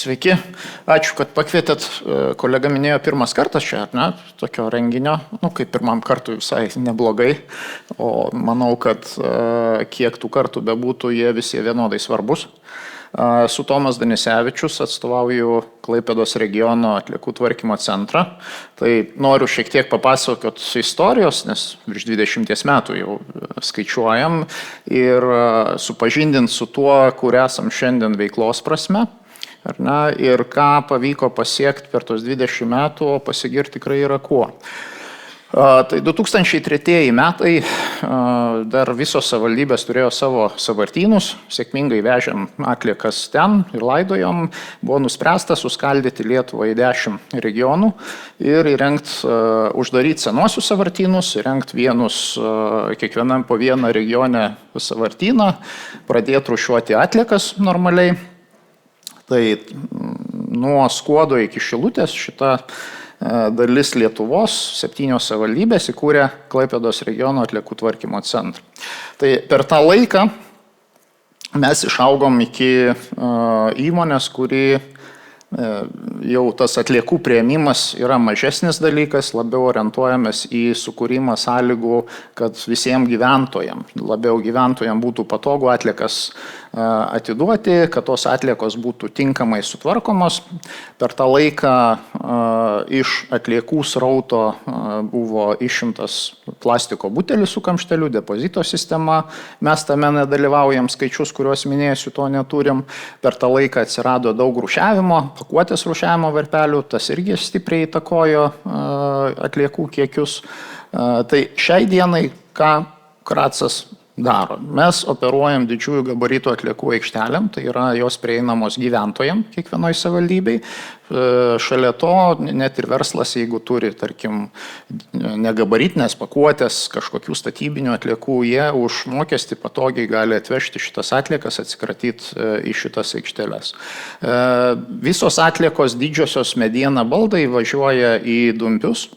Sveiki, ačiū, kad pakvietėt. Kolega minėjo pirmas kartas čia, ne, tokio renginio, kaip pirmam kartui visai neblogai, o manau, kad kiek tų kartų bebūtų, jie visi vienodai svarbus. Su Tomas Danisevičius, atstovauju Klaipėdos regiono atliekų tvarkymo centrą. Tai noriu šiek tiek papasakot istorijos, nes virš 20 metų jau skaičiuojam ir supažindint su tuo, kur esam šiandien veiklos prasme. Ir ką pavyko pasiekti per tos 20 metų, o pasigirti tikrai yra kuo. Tai 2003 metai, dar visos savivaldybės turėjo savo sąvartynus, sėkmingai vežėm atliekas ten ir laidojom, buvo nuspręsta suskaldyti Lietuvą į 10 regionų ir uždaryti senuosius sąvartynus, įrengti vienus, kiekvienam po vieną regione sąvartyną, pradėti rūšiuoti atliekas normaliai. Tai nuo Skuodo iki Šilutės šita dalis Lietuvos 7 savivaldybės įkūrė Klaipėdos regiono atliekų tvarkymo centrą. Tai per tą laiką mes išaugom iki įmonės, kuri jau tas atliekų priėmimas yra mažesnis dalykas, labiau orientuojamės į sukūrimą sąlygų, kad visiems gyventojams būtų patogu atliekas atiduoti, kad tos atliekos būtų tinkamai sutvarkomos. Per tą laiką iš atliekų srauto buvo išimtas plastiko butelis su kamšteliu, depozito sistema. Mes tame nedalyvaujam, skaičius, kuriuos minėsiu, to neturim. Per tą laiką atsirado daug rūšiavimo, pakuotės rūšiavimo varpelių, tas irgi stipriai įtakojo atliekų kiekius. Tai šiai dienai, ką Kracas daro? Mes operuojam didžiųjų gabaritų atliekų aikštelėm, tai yra jos prieinamos gyventojams kiekvienoj savivaldybei. Šalia to net ir verslas, jeigu turi, tarkim, negabaritinės pakuotės, kažkokių statybinių atliekų, jie už mokestį patogiai gali atvežti šitas atliekas, atsikratyti į šitas aikšteles. Visos atliekos didžiosios mediena baldai važiuoja į dumpius.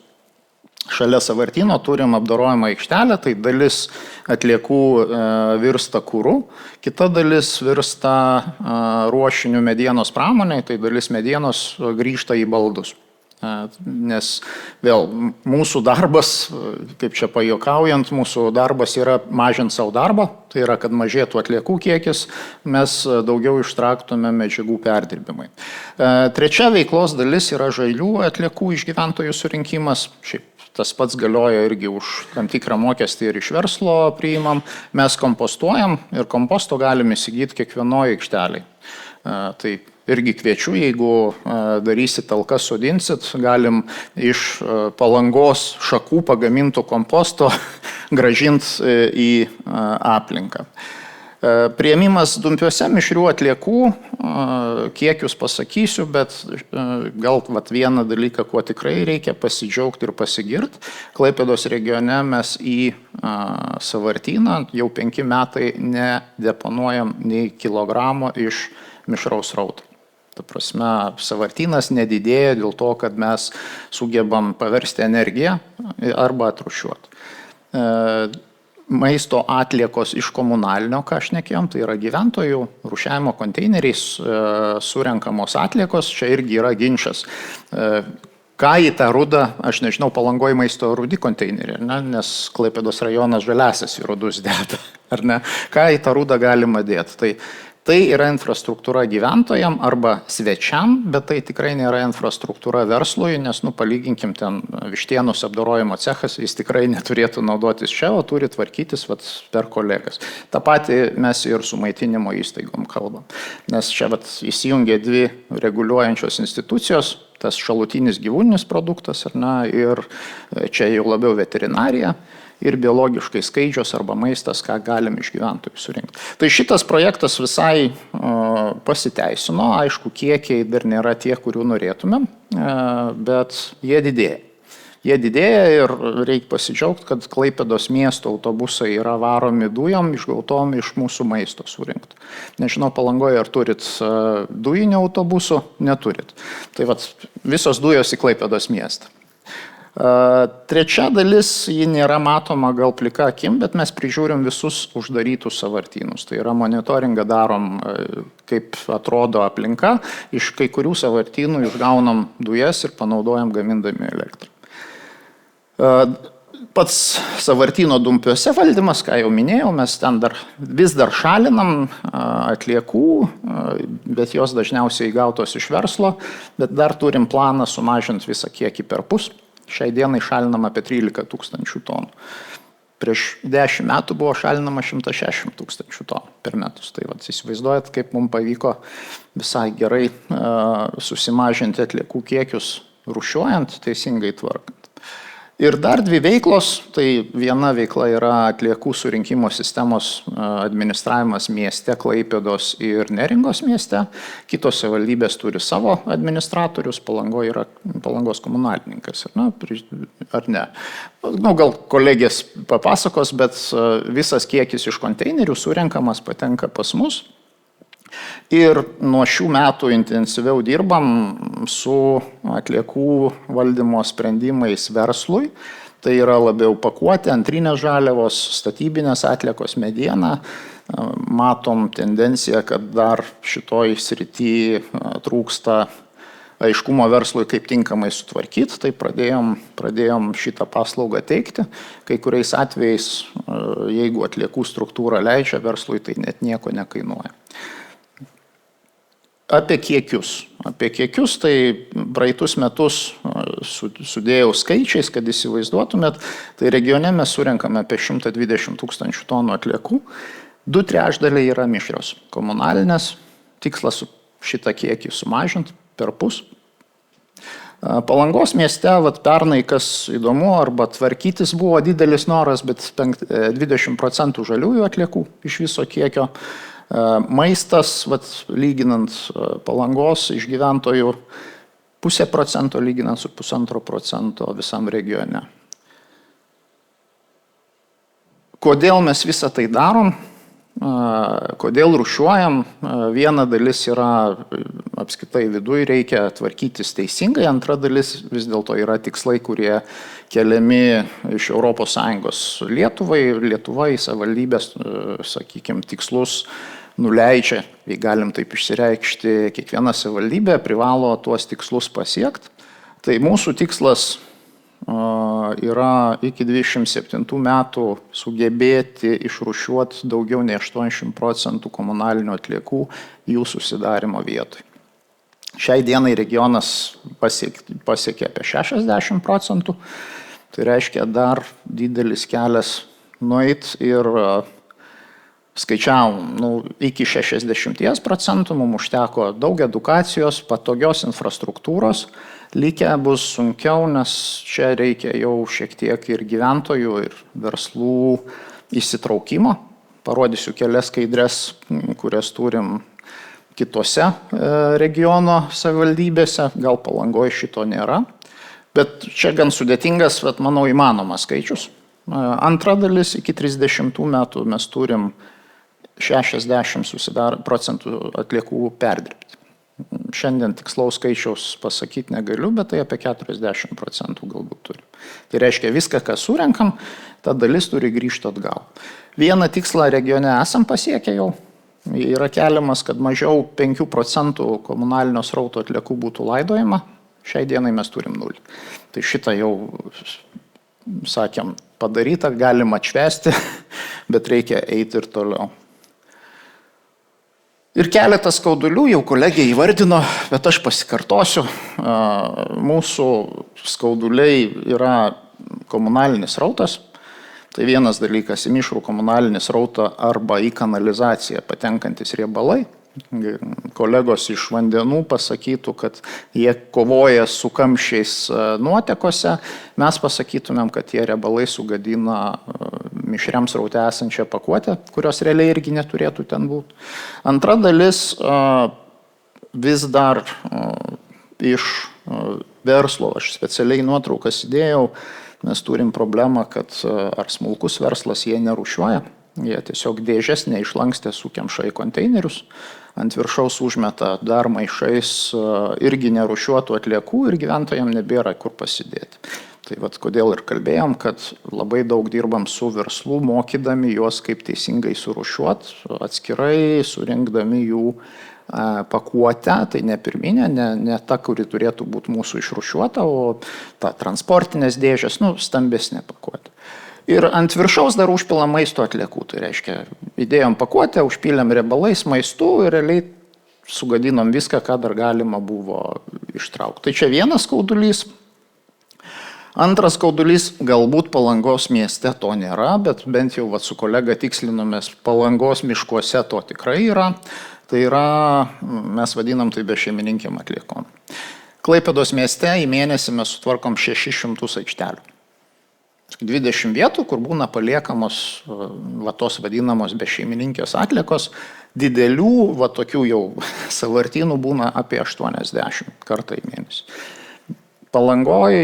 Šalia sąvartyno turim apdorojimą aikštelę, tai dalis atliekų virsta kuru, kita dalis virsta ruošiniu medienos pramoniai, tai dalis medienos grįžta į baldus. Nes vėl mūsų darbas, kaip čia pajuokaujant, mūsų darbas yra mažinti savo darbą, tai yra, kad mažėtų atliekų kiekis, mes daugiau ištraktume medžiagų perdirbimai. Trečia veiklos dalis yra žalių atliekų iš gyventojų surinkimas. Šiaip tas pats galioja irgi už tam tikrą mokestį ir iš verslo priimam. Mes kompostuojam ir komposto galim įsigyti kiekvienoje aikšteliai. Tai irgi kviečiu, jeigu darysit talkas, sodinsit, galim iš palangos šakų pagaminto komposto grąžinti į aplinką. Priėmimas dumpiuose mišrių atliekų, kiekius pasakysiu, bet gal vieną dalyką, kuo tikrai reikia pasidžiaugti ir pasigirti. Klaipėdos regione mes į sąvartyną jau 5 metai nedeponuojam nei kilogramo iš mišraus srauto. Ta prasme, sąvartynas nedidėja dėl to, kad mes sugebam paversti energiją arba atrūšiuoti. Maisto atliekos iš komunalinio, ką šnekėjom, tai yra gyventojų rūšiavimo konteineriais surenkamos atliekos, čia irgi yra ginčas. Ką į tą rudą, aš nežinau, Palangoj maisto rudi konteinerį, nes Klaipėdos rajonas žaliasias į rudus deda, ar ne? Ką į tą rudą galima dėti? Tai yra infrastruktūra gyventojam arba svečiam, bet tai tikrai nėra infrastruktūra verslui, nes, palyginkim, ten vištienos apdorojimo cechas, jis tikrai neturėtų naudotis čia, o turi tvarkytis per kolegas. Ta pati mes ir su maitinimo įstaigom kalbam. Nes čia įsijungia 2 reguliuojančios institucijos, tas šalutinis gyvūninis produktas, ir čia jau labiau veterinarija. Ir biologiškai skaidžios arba maistas, ką galim iš gyventojų surinkti. Tai šitas projektas visai pasiteisino, aišku, kiekiai dar nėra tie, kurių norėtumėm, bet jie didėja. Jie didėja ir reikia pasidžiaugti, kad Klaipėdos miesto autobusai yra varomi dujom, išgautom iš mūsų maisto surinkti. Nežinau, Palangoje ar turit dujinių autobusų? Neturit. Tai visos dujos į Klaipėdos miestą. Trečia dalis, ji nėra matoma gal plika akim, bet mes prižiūrim visus uždarytus sąvartynus. Tai yra monitoringą darom, kaip atrodo aplinka, iš kai kurių sąvartynų išgaunam dujas ir panaudojam gamindami elektrą. Pats sąvartyno dumpiuose valdymas, ką jau minėjau, mes ten vis dar šalinam atliekų, bet jos dažniausiai gautos iš verslo, bet dar turim planą sumažinti visą kiekį perpus. Šiai dienai šalinam apie 13 000 tonų. Prieš 10 metų buvo šalinama 160 000 tonų per metus. Tai įsivaizduojat, kaip mums pavyko visai gerai susimažinti atliekų kiekius rūšiuojant, teisingai tvarkant. Ir dar dvi veiklos, tai viena veikla yra atliekų surinkimo sistemos administravimas mieste, Klaipėdos ir Neringos mieste. Kitos savivaldybės turi savo administratorius, Palangos komunalininkas, ar ne. Gal kolegės papasakos, bet visas kiekis iš konteinerių surenkamas patenka pas mus. Ir nuo šių metų intensyviau dirbam su atliekų valdymo sprendimais verslui. Tai yra labiau pakuotė, antrinės žaliavos, statybinės atliekos, mediena. Matom tendenciją, kad dar šitoj srity trūksta aiškumo verslui, kaip tinkamai sutvarkyti. Tai pradėjom šitą paslaugą teikti. Kai kuriais atvejais, jeigu atliekų struktūra leidžia verslui, tai net nieko nekainuoja. Apie kiekius, tai praeitus metus sudėjau skaičiais, kad įsivaizduotumėt, tai regione mes surenkame apie 120 000 tonų atliekų, 2/3 yra mišrios komunalinės, tikslas šitą kiekį sumažinti perpus. Palangos mieste, pernai, kas įdomu, arba tvarkytis buvo didelis noras, bet 20% žaliųjų atliekų iš viso kiekio. Maistas, lyginant Palangos iš gyventojų, 0,5% lyginant su 1,5% visam regione. Kodėl mes visą tai darom? Kodėl rūšiuojam? Viena dalis yra apskritai viduje reikia tvarkytis teisingai, antra dalis vis dėlto yra tikslai, kurie keliami iš ES Lietuvai. Lietuva į savivaldybės, sakykime, tikslus nuleidžia, jei galim taip išsireikšti, kiekviena savivaldybė privalo tuos tikslus pasiekti. Tai mūsų tikslas yra iki 27 metų sugebėti išrūšiuoti daugiau nei 80% komunalinių atliekų jų susidarimo vietoj. Šiai dienai regionas pasiekė apie 60%, tai reiškia dar didelis kelias nueit ir skaičiavom, iki 60% mums užteko daug edukacijos, patogios infrastruktūros, likę bus sunkiau, nes čia reikia jau šiek tiek ir gyventojų, ir verslų įsitraukimo. Parodysiu kelias skaidres, kurias turim kitose regiono savivaldybėse, gal Palangoje šito nėra, bet čia gan sudėtingas, bet manau įmanomas skaičius. Antra dalis, iki 30 metų mes turim 60% atliekų perdirbti. Šiandien tikslaus skaičiaus pasakyti negaliu, bet tai apie 40% galbūt turi. Tai reiškia, viską, ką surenkam, ta dalis turi grįžti atgal. Vieną tikslą regione esam pasiekę jau. Yra keliamas, kad mažiau 5% komunalinio srauto atliekų būtų laidojama. Šiai dienai mes turim 0. Tai šitą jau, sakėm, padaryta, galim atšvesti, bet reikia eiti ir toliau. Ir keletas skaudulių jau kolegė įvardino, bet aš pasikartosiu. Mūsų skauduliai yra komunalinis srautas. Tai vienas dalykas, į mišrų komunalinį srautą arba į kanalizaciją patenkantis riebalai. Kolegos iš vandenų pasakytų, kad jie kovoja su kamščiais nuotekose. Mes pasakytumėm, kad tie riebalai sugadina mišriam sraute esančią pakuotę, kurios realiai irgi neturėtų ten būti. Antra dalis vis dar iš verslo, aš specialiai nuotraukas įdėjau, mes turim problemą, kad ar smulkus verslas jie nerūšiuoja. Jie tiesiog dėžes neišlankstė sukemša į konteinerius, ant viršaus užmeta dar maišais irgi nerūšiuotų atliekų ir gyventojams nebėra kur pasidėti. Tai vat kodėl ir kalbėjom, kad labai daug dirbam su verslu, mokydami juos, kaip teisingai surūšiuot, atskirai surinkdami jų pakuotę, tai ne pirminė, ne ta, kuri turėtų būti mūsų išrūšiuota, o ta transportinės dėžės, stambesnė pakuotė. Ir ant viršaus dar užpilam maisto atliekų, tai reiškia, įdėjom pakuotę, užpylėm riebalais, maistu ir realiai sugadinom viską, ką dar galima buvo ištraukti. Tai čia vienas skaudulys. Antras skaudulys, galbūt Palangos mieste to nėra, bet bent jau su kolega tikslinomės, Palangos miškuose to tikrai yra. Tai yra, mes vadinam tai bešeimininkėm atliekom. Klaipėdos mieste į mėnesį mes sutvarkom 600 aikštelių. 20 vietų, kur būna paliekamos tos vadinamos bešeimininkės atliekos, didelių, tokių jau sąvartynų būna apie 80 kartą į mėnesį. Palangoj,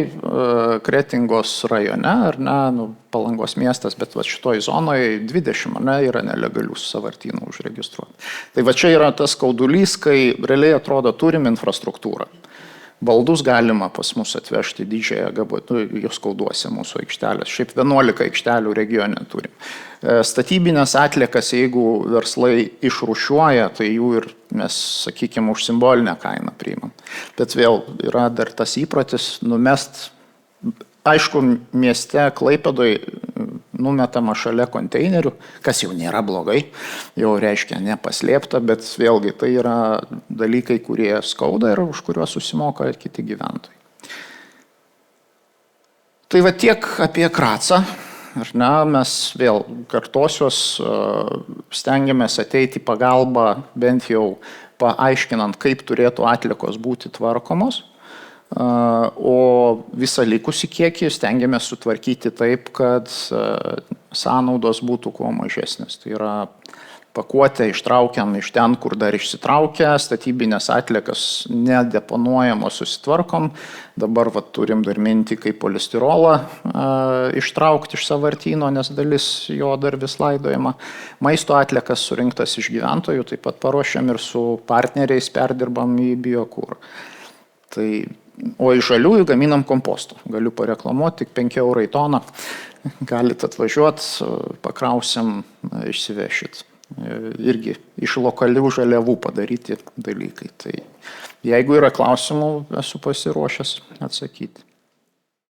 Kretingos rajone, ar ne, Palangos miestas, bet šitoj zonoje 20 yra nelegalių sąvartynų užregistruoti. Tai čia yra tas skaudulys, kai realiai atrodo turim infrastruktūrą. Baldus galima pas mus atvežti didžiąją gabatą, jos skauduose mūsų aikštelės. Šiaip 11 aikštelių regione turim. Statybinės atliekas, jeigu verslai išrūšiuoja, tai jų ir mes, sakykime, už simbolinę kainą priimam. Bet vėl yra dar tas įprotis numest. Aišku, mieste Klaipėdoj numetama šalia konteinerių, kas jau nėra blogai, jau reiškia nepaslėpta, bet vėlgi tai yra dalykai, kurie skauda ir už kuriuos susimoka kiti gyventojai. Tai tiek apie Kracą. Mes vėl kartosios stengiamės ateiti į pagalbą, bent jau paaiškinant, kaip turėtų atliekos būti tvarkomos. O visą likusį kiekį stengiamės sutvarkyti taip, kad sąnaudos būtų kuo mažesnės. Tai yra pakuotę ištraukiam iš ten, kur dar išsitraukia, statybinės atliekas nedeponuojamos susitvarkom. Dabar turim dar mintį, kaip polistirolą ištraukti iš sąvartyno, nes dalis jo dar vis laidojama. Maisto atliekas surinktas iš gyventojų, taip pat paruošiam ir su partneriais perdirbam į biokurą. O iš žaliųjų gaminam kompostų. Galiu pareklamuoti, tik 5 € toną. Galite atvažiuoti, pakrausim, išsivešit. Irgi iš lokalių žaliavų padaryti dalykai. Tai jeigu yra klausimų, esu pasiruošęs atsakyti.